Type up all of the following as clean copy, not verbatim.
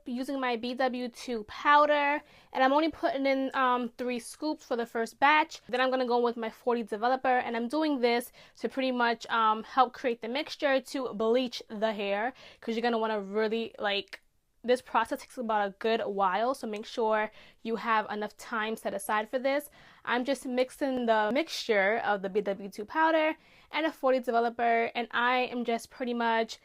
be using my BW2 powder, and I'm only putting in 3 scoops for the first batch. Then I'm going to go with my 40 developer, and I'm doing this to pretty much help create the mixture to bleach the hair, because you're going to want to really, like, this process takes about a good while, so make sure you have enough time set aside for this. I'm just mixing the mixture of the BW2 powder and a 40 developer, and I am just pretty much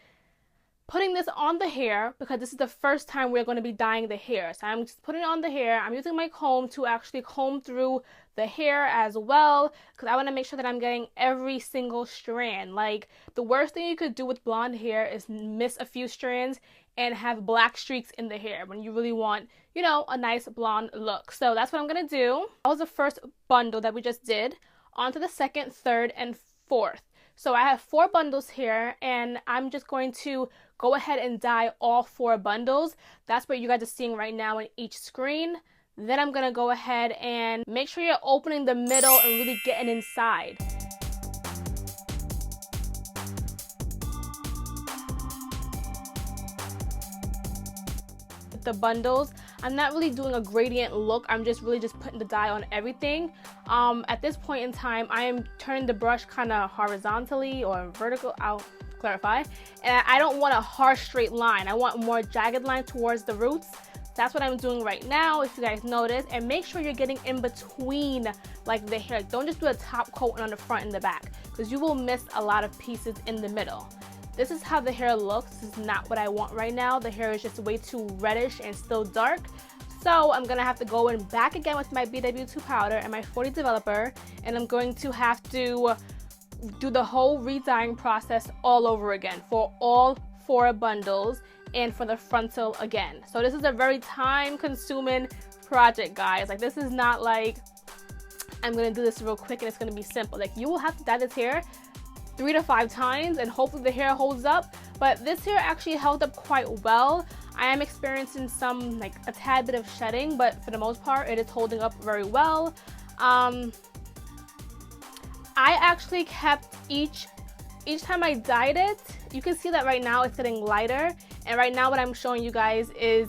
putting this on the hair because this is the first time we're going to be dyeing the hair. So I'm just putting it on the hair. I'm using my comb to actually comb through the hair as well, because I want to make sure that I'm getting every single strand. Like, the worst thing you could do with blonde hair is miss a few strands and have black streaks in the hair when you really want, you know, a nice blonde look. So that's what I'm going to do. That was the first bundle that we just did. On to the second, third, and fourth. So I have 4 bundles here, and I'm just going to go ahead and dye all 4 bundles. That's what you guys are seeing right now in each screen. Then I'm going to go ahead and make sure you're opening the middle and really getting inside. The bundles, I'm not really doing a gradient look. I'm just really just putting the dye on everything. At this point in time, I am turning the brush kind of horizontally or vertical. I'll clarify. And I don't want a harsh straight line. I want more jagged line towards the roots. That's what I'm doing right now, if you guys notice. And make sure you're getting in between, like, the hair. Don't just do a top coat on the front and the back, because you will miss a lot of pieces in the middle. This is how the hair looks. This is not what I want right now. The hair is just way too reddish and still dark. So I'm gonna have to go in back again with my BW2 powder and my 40 developer, and I'm going to have to do the whole re-dyeing process all over again for all 4 bundles and for the frontal again. So this is a very time-consuming project, guys. Like, this is not like I'm gonna do this real quick and it's gonna be simple. Like, you will have to dye this hair 3 to 5 times and hopefully the hair holds up. But this hair actually held up quite well. I am experiencing some, like, a tad bit of shedding, but for the most part it is holding up very well. I actually kept each time I dyed it, you can see that right now it's getting lighter, and right now what I'm showing you guys is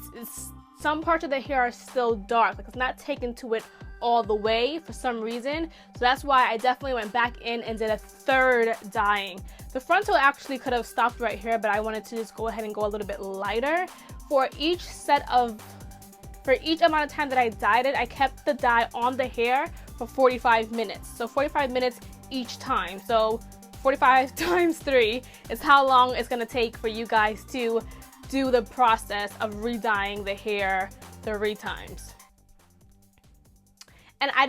some parts of the hair are still dark. Like, it's not taken to it all the way for some reason. So that's why I definitely went back in and did a 3rd dyeing. The frontal actually could have stopped right here, but I wanted to just go ahead and go a little bit lighter. For each amount of time that I dyed it, I kept the dye on the hair for 45 minutes. So 45 minutes each time. So 45 times 3 is how long it's gonna take for you guys to do the process of re-dyeing the hair 3 times. And I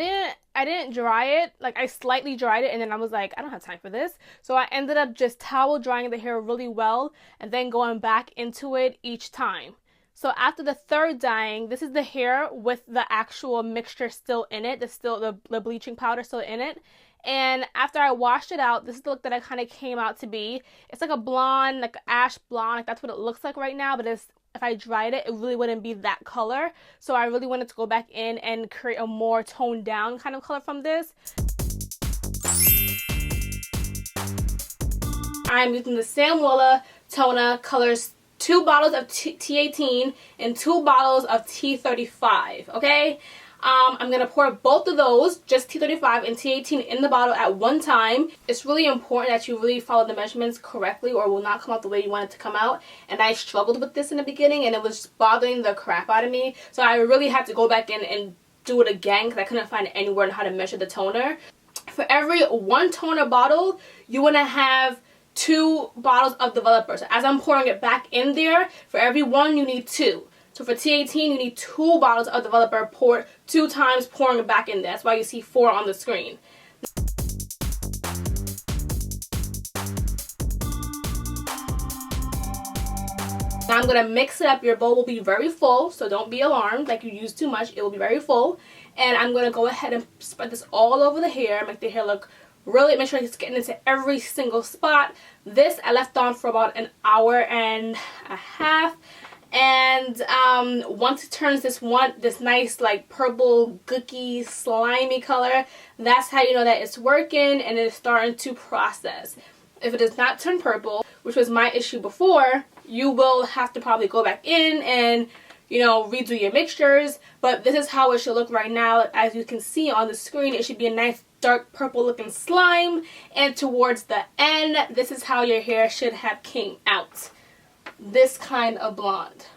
didn't dry it. Like, I slightly dried it, and then I was like, I don't have time for this. So I ended up just towel drying the hair really well and then going back into it each time. So after the 3rd dyeing, this is the hair with the actual mixture still in it. There's still the bleaching powder still in it. And after I washed it out, this is the look that I kind of came out to be. It's like a blonde, like ash blonde. Like, that's what it looks like right now, but if I dried it, it really wouldn't be that color. So I really wanted to go back in and create a more toned down kind of color from this. I'm using the same Wella toner colors, 2 bottles of T18 and 2 bottles of T35, okay? I'm going to pour both of those, just T35 and T18, in the bottle at one time. It's really important that you really follow the measurements correctly, or it will not come out the way you want it to come out. And I struggled with this in the beginning, and it was bothering the crap out of me. So I really had to go back in and do it again, because I couldn't find anywhere on how to measure the toner. For every 1 toner bottle, you want to have 2 bottles of developer. So as I'm pouring it back in there, for every 1 you need 2. So for T18, you need 2 bottles of developer poured 2 times, pouring it back in there. That's why you see 4 on the screen. Now I'm going to mix it up. Your bowl will be very full, so don't be alarmed. Like, you use too much, it will be very full. And I'm going to go ahead and spread this all over the hair, make the hair look really, make sure it's getting into every single spot. This I left on for about an hour and a half. And once it turns this nice, like, purple, gooky, slimy color, that's how you know that it's working and it's starting to process. If it does not turn purple, which was my issue before, you will have to probably go back in and, you know, redo your mixtures. But this is how it should look right now. As you can see on the screen, it should be a nice dark purple looking slime. And towards the end, this is how your hair should have came out. This kind of blonde.